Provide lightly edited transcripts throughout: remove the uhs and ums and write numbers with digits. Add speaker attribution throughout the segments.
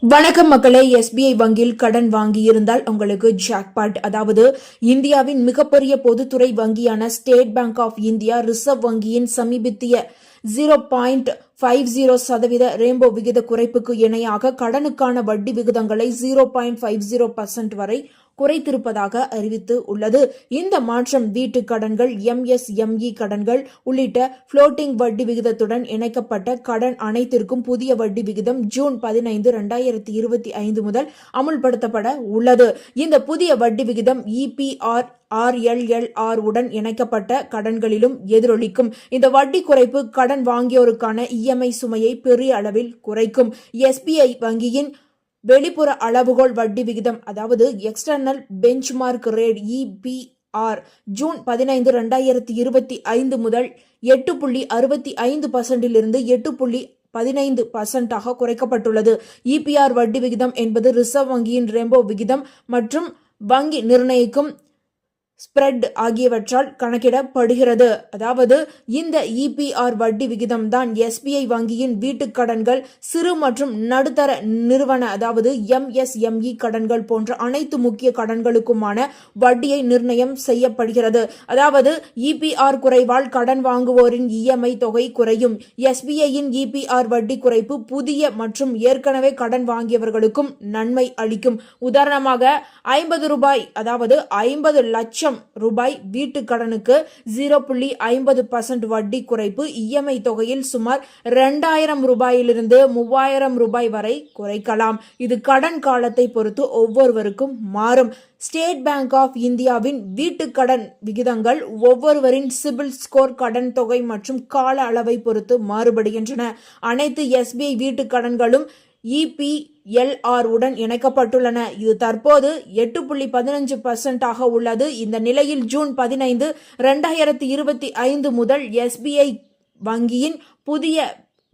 Speaker 1: வணக்கம் மக்களே. எஸ்பிஐ வங்கியில் கடன் வாங்கியிருந்தால் உங்களுக்கு ஜாக்பாட். அதாவது இந்தியாவின் மிகப்பெரிய பொதுத்துறை வங்கியான State Bank of India Reserve வங்கியின் சமீபத்திய 0.50% ரெம்போ விகித குறைப்புக்கு இணையாக கடனுக்கான வட்டி விகிதங்களை 0.50% வரை குறைத்திருப்பதாக அறிவித்து உள்ளது. இந்த மாற்றம் வீட்டு கடன்கள், எம்எஸ்எம்இ கடன்கள் உள்ளிட்ட புளோட்டிங் வட்டி விகிதத்துடன் இணைக்கப்பட்ட கடன் அனைத்திற்கும் புதிய வட்டி விகிதம் ஜூன் 15, 2025 முதல் அமுல்படுத்தப்பட உள்ளது. இந்த புதிய வட்டி விகிதம் இபிஆர் RLLR உடன் இணைக்கப்பட்ட கடன்களிலும் எதிரொலிக்கும். இந்த வட்டி குறைப்பு கடன் வாங்கியோருக்கான இஎம்ஐ சுமையை பெரிய அளவில் குறைக்கும். எஸ்பிஐ வங்கியின் வெளிப்புற அளவுகோல் வட்டி விகிதம், அதாவது external benchmark rate EBR, June 15, 2025 முதல் 8.65% இலிருந்து 8.15% குறைக்கப்பட்டுள்ளது. EPR வட்டி விகிதம் என்பது ரிசர்வ் வங்கியின் ரெம்போ விகிதம் மற்றும் வங்கி நிர்ணயிக்கும் ஸ்ப்ரெட் ஆகியவற்றால் கணக்கிடப்படுகிறது. அதாவது இந்த இபிஆர் வட்டி விகிதம் தான் எஸ்பிஐ வங்கியின் வீட்டுக் கடன்கள், சிறு மற்றும் நடுத்தர நிறுவன அதாவது எம்எஸ்எம்இ கடன்கள் போன்ற அனைத்து முக்கிய கடன்களுக்குமான வட்டியை நிர்ணயம் செய்யப்படுகிறது. அதாவது இபிஆர் குறைவால் கடன் வாங்குவோரின் இஎம்ஐ தொகை குறையும். எஸ்பிஐயின் இபிஆர் வட்டி குறைப்பு புதிய மற்றும் ஏற்கனவே கடன் வாங்கியவர்களுக்கும் நன்மை அளிக்கும். உதாரணமாக ரூபாய் 50, அதாவது 50 லட்சம் ரூபாய் வீட்டு கடனுக்கு 0.50% வட்டி குறைப்பு இஎம்ஐ தொகையில் சுமார் 2000 ரூபாயிலிருந்து 3000 ரூபாய் வரை குறைக்கலாம். இது கடன் காலத்தை பொறுத்து ஒவ்வொருவருக்கும் மாறும். ஸ்டேட் பேங்க் ஆஃப் இந்தியாவின் வீட்டு கடன் விகிதங்கள் ஒவ்வொருவரின் சிபில் ஸ்கோர், கடன் தொகை மற்றும் கால அளவை பொறுத்து மாறுபடுகின்றன. அனைத்து எஸ்பிஐ வீட்டு கடன்களும் EPLR உடன் இணைக்கப்பட்டுள்ளன. இது தற்போது 8.15% உள்ளது. இந்த நிலையில் ஜூன் 15, 2025 முதல் எஸ்பிஐ வங்கியின் புதிய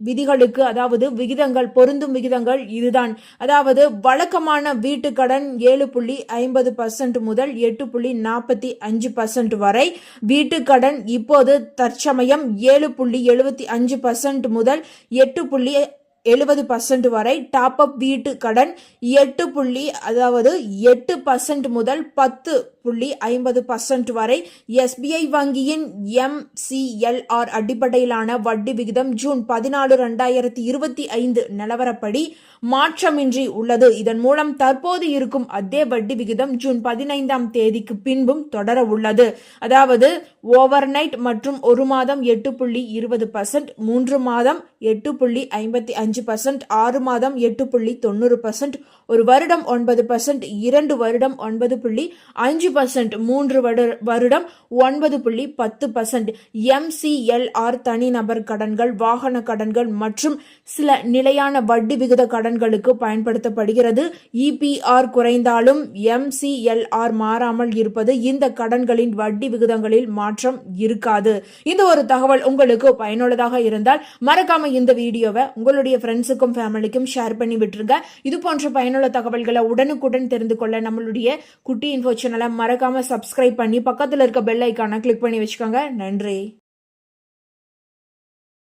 Speaker 1: விதிகளுக்கு, அதாவது விகிதங்கள், பொருந்தும் விகிதங்கள் இதுதான். அதாவது வழக்கமான வீட்டு கடன் 7.50% முதல் 8.45% வரை. வீட்டு கடன் இப்போது தற்சமயம் 7.75% முதல் 8.70% வரை. டாப் அப் வீட்டு கடன் 8% முதல் 10.50% வரை. எஸ்பிஐ வங்கியின் MCLR அடிப்படையிலான வட்டி விகிதம் ஜூன் 14, 2025 நிலவரப்படி மாற்றமின்றி உள்ளது. இதன் மூலம் தற்போது இருக்கும் அதே வட்டி விகிதம் ஜூன் 15ஆம் தேதிக்கு பின்பும் தொடர உள்ளது. அதாவது ஓவர் நைட் மற்றும் ஒரு மாதம் 8.20%, 3 மாதம் 8.55%, 6 மாதம் 8.90%, ஒரு வருடம் 9%, 2 வருடம் 9.5%, 3 வருடம் 9.10%. MCLR தனிநபர் கடன்கள், வாகன கடன்கள் மற்றும் சில நிலையான வட்டி விகித கடன்களுக்கு பயன்படுத்தப்படுகிறது. EPR குறைந்தாலும் MCLR மாறாமல் இருப்பது இந்த கடன்களின் வட்டி விகிதங்களில் மாற்றம் இருக்காது. இந்த ஒரு தகவல் உங்களுக்கு பயனுள்ளதாக இருந்தால் மறக்காம இந்த வீடியோவை உங்களுடைய ஃப்ரெண்ட்ஸுக்கும் ஃபேமிலிக்கும் ஷேர் பண்ணி விட்டுருங்க. இது போன்ற பயனுள்ள தகவல்களை உடனுக்குடன் தெரிந்து கொள்ள நம்மளுடைய குட்டி இன்ஃபோ சேனலை மறக்காம சப்ஸ்கிரைப் பண்ணி பக்கத்தில் இருக்க பெல் ஐக்கானை கிளிக் பண்ணி வச்சுக்கோங்க. நன்றி.